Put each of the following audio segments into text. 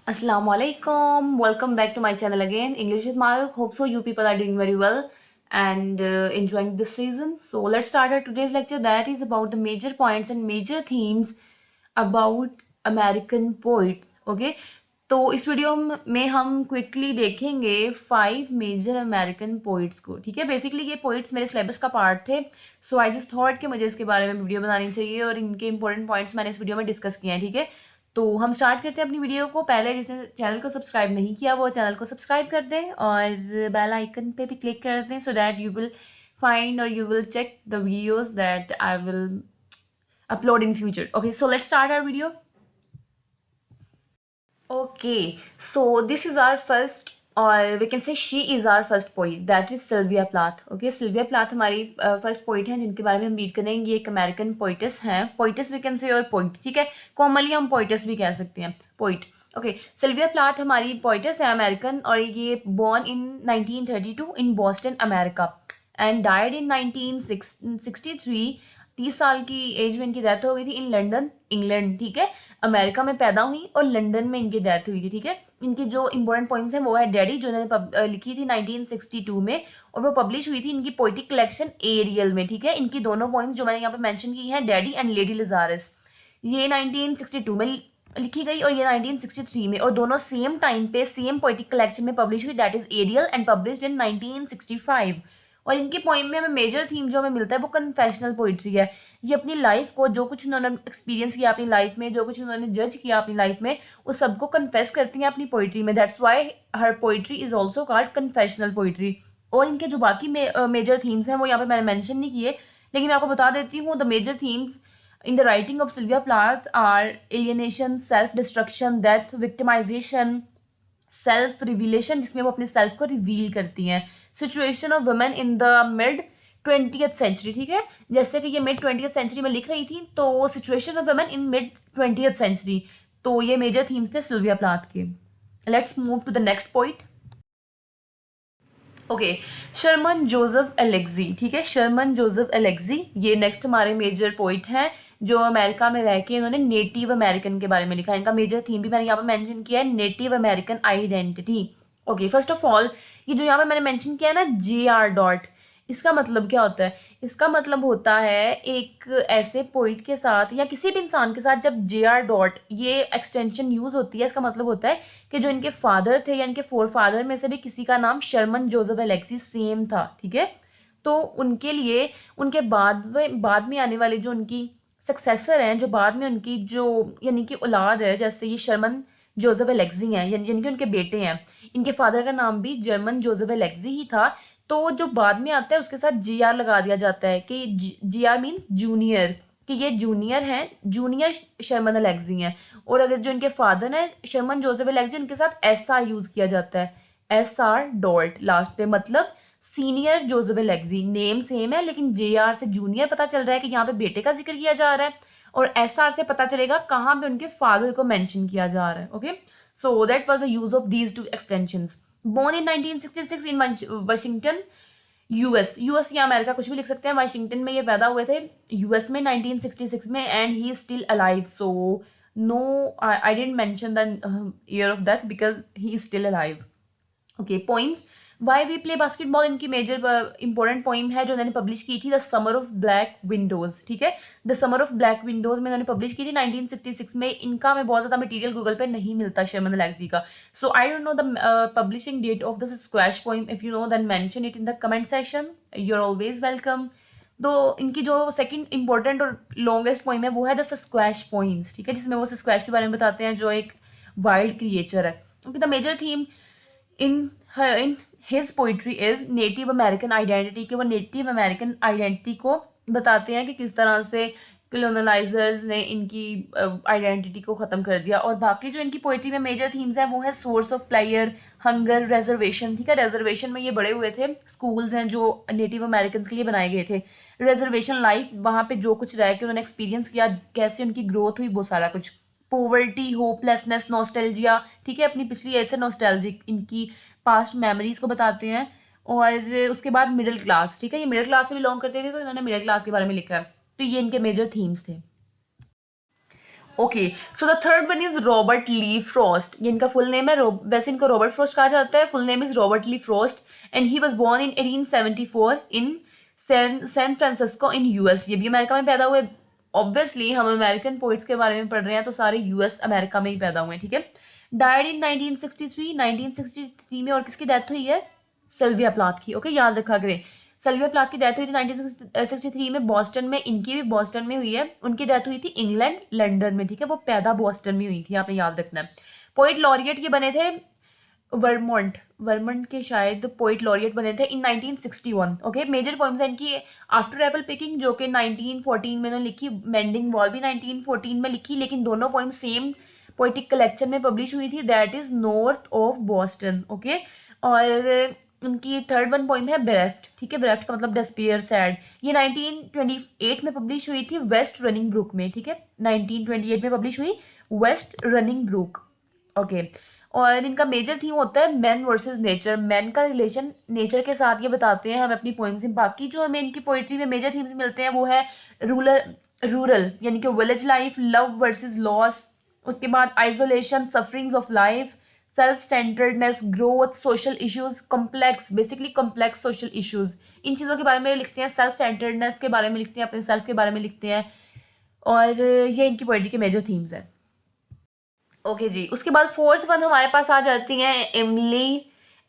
Assalamualaikum. Welcome back to my channel again. English with Maluk. Hope so you people are doing very well and enjoying this season. So let's start our today's lecture that is about the major points and major themes about American poets. Okay. तो इस video में हम quickly देखेंगे 5 major American poets को. ठीक है, basically ये poets मेरे सिलेबस का पार्ट थे, सो आई जस्ट थॉट कि मुझे इसके बारे में वीडियो बनानी चाहिए और इनके इंपॉर्टेंट पॉइंट्स मैंने इस वीडियो में डिस्कस किए हैं. ठीक है, तो हम स्टार्ट करते हैं अपनी वीडियो को. पहले जिसने चैनल को सब्सक्राइब नहीं किया वो चैनल को सब्सक्राइब कर दें और बेल आइकन पे भी क्लिक कर दें so that you will find और you will check the videos that I will upload in future. Okay, so let's start our video. Okay, so this is our first, or we can say she is our first poet, that is Sylvia Plath. Okay, Sylvia Plath हमारी first poet हैं जिनके बारे में हम read करेंगे. ये एक American poet's हैं. पोइटस वी कैन से और पोइट. ठीक है, कॉमनली हम पोइटस भी कह सकते हैं, पोइट. ओके, सिल्विया प्लाथ हमारी पोइटस है अमेरिकन और ये born in 1932 in Boston America and died in 1963. 30 साल की एज में इनकी डेथ हो गई थी इन लंदन इंग्लैंड. ठीक है, अमेरिका में पैदा हुई और लंदन में इनकी डेथ हुई थी. ठीक है, इनकी जो इंपॉर्टेंट पॉइंट्स हैं वो है डैडी जो इन्होंने लिखी थी 1962 में और वो पब्लिश हुई थी इनकी पोइटिक कलेक्शन एरियल में. ठीक है, इनकी दोनों पॉइंट्स जो मैंने यहाँ पे मेंशन की हैं, डैडी एंड लेडी लिजारस, ये 1962 में लिखी गई और ये 1963 में, और दोनों सेम टाइम पे सेम पोइटिक कलेक्शन में पब्लिश हुई, that is Ariel and published in 1965. और इनके पोइम में हमें मेजर थीम जो हमें मिलता है वो कन्फेशनल पोइट्री है. ये अपनी लाइफ को, जो कुछ उन्होंने एक्सपीरियंस किया अपनी लाइफ में, जो कुछ उन्होंने जज किया अपनी लाइफ में, उस सबको कन्फेस करती हैं अपनी पोइट्री में. That's why her poetry is also called confessional poetry. और इनके जो बाकी मेजर थीम्स हैं वो यहाँ पे मैंने मैंशन नहीं किए, लेकिन मैं आपको बता देती हूँ. The major themes in the writing of Sylvia Plath are alienation, self-destruction, death, victimization, self revelation जिसमें वो अपने सेल्फ को रिवील करती हैं, situation of women in the mid 20th century. ठीक है, जैसे कि ये मिड 20th सेंचुरी में लिख रही थी तो situation of women in mid 20th century. तो ये मेजर थीम्स थे सिल्विया प्लाथ के. Let's move to the next point. Okay, Sherman Joseph Alexie. ठीक है, शर्मन जोसेफ एलेक्जी ये नेक्स्ट हमारे मेजर पोइट हैं जो अमेरिका में रह के इन्होंने नेटिव अमेरिकन के बारे में लिखा है. इनका मेजर थीम भी मैंने यहाँ पे मेंशन किया है, native American identity. Okay, first of all ये जो यहाँ पे मैंने मेंशन किया है ना JR. इसका मतलब क्या होता है? इसका मतलब होता है एक ऐसे पोइट के साथ या किसी भी इंसान के साथ जब JR ये एक्सटेंशन यूज होती है, इसका मतलब होता है कि जो इनके फादर थे या इनके फोर फादर में से भी किसी का नाम शर्मन जोसेफ एलेक्सी सेम था. ठीक है, तो उनके लिए उनके बाद में आने वाले जो उनकी सक्सेसर हैं, जो बाद में उनकी जो यानी कि औलाद है, जैसे ये शर्मन जोसेफ एलेक्जी हैं यानी कि उनके बेटे हैं, इनके फादर का नाम भी जर्मन जोसेफ एलेक्जी ही था. तो जो बाद में आता है उसके साथ JR लगा दिया जाता है कि JR मीन्स जूनियर, कि ये जूनियर हैं, जूनियर शर्मन एलेक्जी हैं. और अगर जो इनके फादर हैं शर्मन जोसेफ एलेक्जी, उनके साथ SR यूज़ किया जाता है, SR लास्ट पे, मतलब senior Joseph Alexei. Name same है लेकिन JR से जूनियर पता चल रहा है कि यहाँ पे बेटे का जिक्र किया जा रहा है और SR से पता चलेगा कहाँ पे उनके फादर को मेंशन किया जा रहा है. Okay, so that was the use of these two extensions. Born in 1966 in Washington US या अमेरिका कुछ भी लिख सकते हैं. वाशिंगटन में ये पैदा हुए थे यूएस में 1966 में and he is still alive. So no, I didn't mention the year of death because he is still alive. Okay, points Why We Play Basketball इनकी मेजर इंपॉर्टेंट पोइम है जो उन्होंने पब्लिश की थी, the Summer of Black Widows. ठीक है, the Summer of Black Widows में उन्होंने पब्लिश की थी 1966 में. इनका मैं बहुत ज़्यादा मटेरियल गूगल पे नहीं मिलता शर्मन एलेक्जी का, so I don't know the publishing date of this squash poem. If you know then mention it in the comment section, you are always welcome. तो इनकी जो सेकंड इंपॉर्टेंट और longest poem है वो है the squash poems. ठीक है, जिसमें वो स्क्वैश के बारे में बताते हैं जो एक वाइल्ड क्रिएचर है. Okay, the major theme in his poetry is Native American identity, कि वो नेटिव अमेरिकन आइडेंटिटी को बताते हैं कि किस तरह से कॉलोनाइजर्स ने इनकी आइडेंटिटी को ख़त्म कर दिया. और बाकी जो इनकी पोइट्री में मेजर थीम्स हैं वो है source of player, hunger, reservation. ठीक है, रेजर्वेशन में ये बड़े हुए थे, स्कूल्स हैं जो नेटिव अमेरिकन के लिए बनाए गए थे. रेजर्वेशन लाइफ, वहाँ पे जो कुछ रह के उन्होंने एक्सपीरियंस किया, कैसे उनकी ग्रोथ हुई, वो सारा कुछ. Poverty, hopelessness, nostalgia. ठीक है, अपनी पिछली एज से नॉस्टैल्जिक, इनकी पास्ट मेमोरीज को बताते हैं. और उसके बाद मिडिल क्लास. ठीक है, ये मिडिल क्लास से बिलोंग करते थे तो इन्होंने मिडिल क्लास के बारे में लिखा है. तो ये इनके मेजर थीम्स थे. Okay, so the third one is Robert Lee Frost. ये इनका फुल नेम है, वैसे इनको रॉबर्ट फ्रॉस्ट कहा जाता है, full name is Robert Lee Frost and he was born in 1874 in San Francisco in US. ये भी अमेरिका में पैदा हुए। ऑब्वियसली हम अमेरिकन पोइट्स के बारे में पढ़ रहे हैं तो सारे यूएस अमेरिका में ही पैदा हुए हैं, ठीक है। डायड इन 1963 में, और किसकी डेथ हुई है? सिल्विया प्लाथ की। ओके, याद रखा करें, सिल्विया प्लाथ की डेथ हुई थी 1963 में बॉस्टन में। इनकी भी बॉस्टन में हुई है। उनकी डेथ हुई थी इंग्लैंड लंदन में, ठीक है। वो पैदा बॉस्टन में हुई थी, आपने याद रखना है। पोइट लॉरिएट ये बने थे वर्मंट के शायद पोइट लॉरिएट बने थे इन 1961। ओके, मेजर पोइम्स है इनकी आफ्टर एप्पल पिकिंग जो कि 1914 में उन्होंने लिखी, मेंडिंग वॉल भी 1914 में लिखी, लेकिन दोनों पोइम सेम पोइटिक कलेक्शन में पब्लिश हुई थी, that is north of Boston. Okay, और उनकी थर्ड वन पोइम है बेरेफ्ट, ठीक है। बेरेफ्ट का मतलब डेस्पेयर, सैड। ये 1928 में पब्लिश हुई थी वेस्ट रनिंग ब्रुक में, ठीक है। 1928 में पब्लिश हुई वेस्ट रनिंग ब्रुक। ओके, और इनका मेजर थीम होता है मैन वर्सेस नेचर। मैन का रिलेशन नेचर के साथ ये बताते हैं हम अपनी पोइम्स में। बाकी जो हमें इनकी पोइट्री में मेजर थीम्स मिलते हैं वो है रूरल यानी कि village life, love versus loss, उसके बाद isolation, sufferings of life, self centredness, growth, social issues, complex, basically complex social issues, इन चीज़ों के बारे में लिखते हैं। सेल्फ सेंटर्डनेस के बारे में लिखते हैं, अपने सेल्फ के बारे में लिखते हैं, और ये इनकी पोइट्री के मेजर थीम्स हैं। ओके जी, उसके बाद फोर्थ वन हमारे पास आ जाती हैं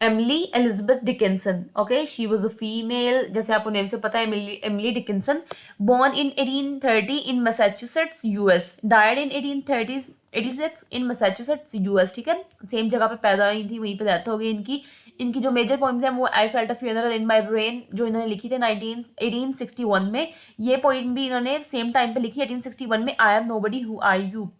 Emily Elizabeth Dickinson. Okay, she was a female, जैसे आपको नेम से पता है, Emily Dickinson, born in 1830 in Massachusetts US, died in 1886 in Massachusetts US, ठीक है। सेम जगह पे पैदा हुई थी, वहीं पे डेथ हो गई इनकी। इनकी जो मेजर पोइम्स हैं वो आई felt a funeral in my brain, जो इन्होंने लिखी थी 1861 में। ये पोइम भी इन्होंने सेम टाइम पे लिखी 1861 में, I am nobody who are you.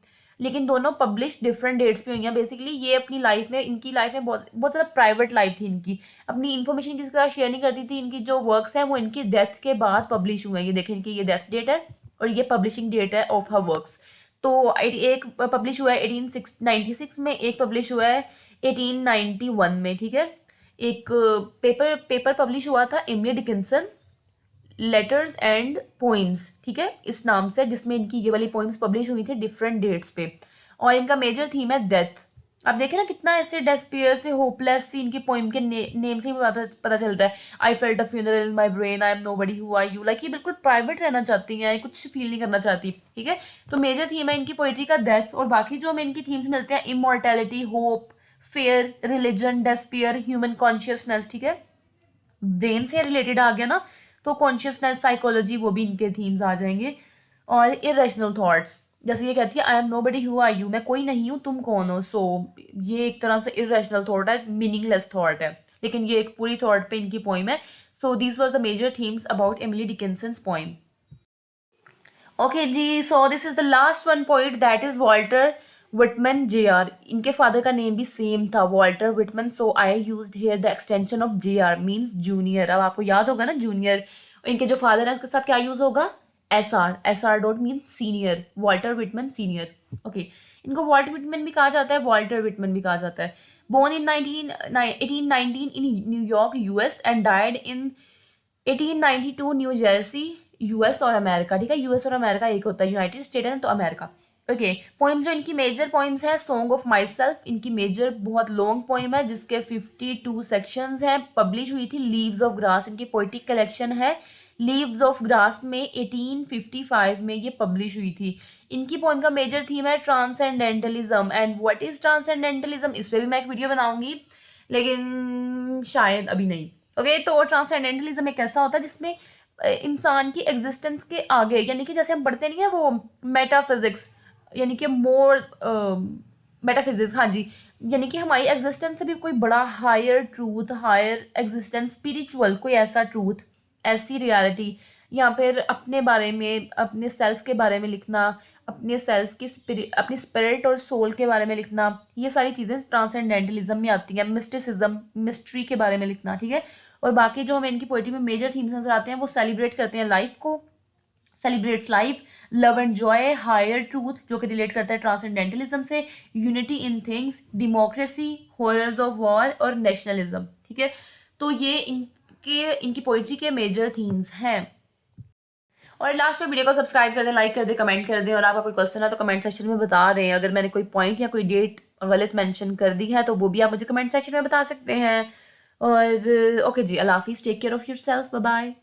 लेकिन दोनों पब्लिश डिफरेंट डेट्स पे हुई हैं। बेसिकली ये अपनी लाइफ में, इनकी लाइफ में बहुत बहुत ज़्यादा प्राइवेट लाइफ थी इनकी, अपनी इन्फॉर्मेशन किसी के साथ शेयर नहीं करती थी। इनकी जो वर्क्स हैं वो इनकी डेथ के बाद पब्लिश हुए हैं। ये देखें, इनकी ये डेथ डेट है और ये पब्लिशिंग डेट है ऑफ हर वर्क्स। तो एक पब्लिश हुआ है 1896 में, एक पब्लिश हुआ है 1891 में, ठीक है। एक पेपर पब्लिश हुआ था Emily Dickinson letters and poems, ठीक है, इस नाम से, जिसमें इनकी ये वाली पोइम्स पब्लिश हुई थी डिफरेंट डेट्स पे। और इनका मेजर थीम है डेथ। अब देखें ना कितना ऐसे डेस्पेयर से, होपलेस सी इनकी पोइम के नेम से ही पता चल रहा है। I felt a funeral in my brain, I am nobody who are you. Like ये बिल्कुल प्राइवेट रहना चाहती हैं, कुछ फील नहीं करना चाहती, ठीक है। तो मेजर थीम है इनकी पोइट्री का डेथ। और बाकी जो हमें इनकी थीम्स मिलते हैं, immortality, hope, fair, religion, despair, human consciousness, ठीक है। ब्रेन से रिलेटेड आ गया ना, तो कॉन्शियसनेस, साइकोलॉजी, वो भी इनके थीम्स आ जाएंगे। और इरेशनल थॉट्स, जैसे ये कहती है I am nobody who are you, मैं कोई नहीं हूँ, तुम कौन हो। सो ये एक तरह से इरेशनल थॉट है, मीनिंगलेस थॉट है, लेकिन ये एक पूरी थॉट पे इनकी पोइम है। So this was the major themes about Emily Dickinson's poem. Okay जी, so this is the last one poet, that is Walter Whitman JR. इनके फादर का नेम भी सेम था, Walter Whitman, so I used here the extension of JR, means junior. अब आपको याद होगा ना जूनियर, इनके जो फादर है उसके साथ क्या यूज होगा? S R dot mean senior, Walter Whitman senior. Okay, इनको वॉल्ट विटमैन भी कहा जाता है, वॉल्टर विटमैन भी कहा जाता है। Born in 1819 in New York US and died in 1892 new Jersey US और अमेरिका, ठीक है। यूएस और अमेरिका एक होता है, यूनाइटेड स्टेट है तो अमेरिका। ओके, पोइम्स जो इनकी मेजर पोइम्स है, सॉन्ग ऑफ माई सेल्फ, इनकी मेजर बहुत लॉन्ग पोइम है जिसके 52 सेक्शंस हैं, पब्लिश हुई थी। लीव्स ऑफ ग्रास इनकी पोइटिक कलेक्शन है, लीव्स ऑफ ग्रास में 1855 में ये पब्लिश हुई थी। इनकी पोइम का मेजर थीम है transcendentalism. And what is transcendentalism, इस पर भी मैं एक वीडियो बनाऊंगी, लेकिन शायद अभी नहीं। ओके, तो ट्रांसेंडेंटलिज्म एक ऐसा होता है जिसमें इंसान की एग्जिस्टेंस के आगे, यानी कि जैसे हम पढ़ते नहीं है वो मेटाफिजिक्स, यानी कि मोर मेटाफिजिक्स, हाँ जी, यानी कि हमारी एग्जिस्टेंस से भी कोई बड़ा higher truth, higher existence, spiritual कोई ऐसा ट्रूथ, ऐसी रियलिटी, या फिर अपने बारे में, अपने सेल्फ के बारे में लिखना, अपने सेल्फ की अपनी स्पिरिट और सोल के बारे में लिखना, ये सारी चीज़ें ट्रांसेंडेंटलिज्म में आती हैं। मिस्टिसिज्म, मिस्ट्री के बारे में लिखना, ठीक है। और बाकी जो हमें इनकी पोइट्री में मेजर थीम्स नजर आते हैं वो सेलिब्रेट करते हैं लाइफ को, celebrates life, love and joy, higher truth जो कि रिलेट करता है ट्रांसेंडेंटलिज्म से, unity in things, democracy, horrors of war और नेशनलिज्म, ठीक है। तो ये इनकी पोइट्री के मेजर थीम्स हैं। और लास्ट में वीडियो को सब्सक्राइब कर दें, लाइक कर दें, कमेंट कर दें, और आपका कोई क्वेश्चन है तो कमेंट सेक्शन में बता दें। अगर मैंने कोई पॉइंट या कोई डेट गलत मेंशन कर दी है तो वो भी आप मुझे कमेंट सेक्शन में बता सकते हैं। और ओके जी, अल्लाह हाफिज़, take care of yourself, bye bye.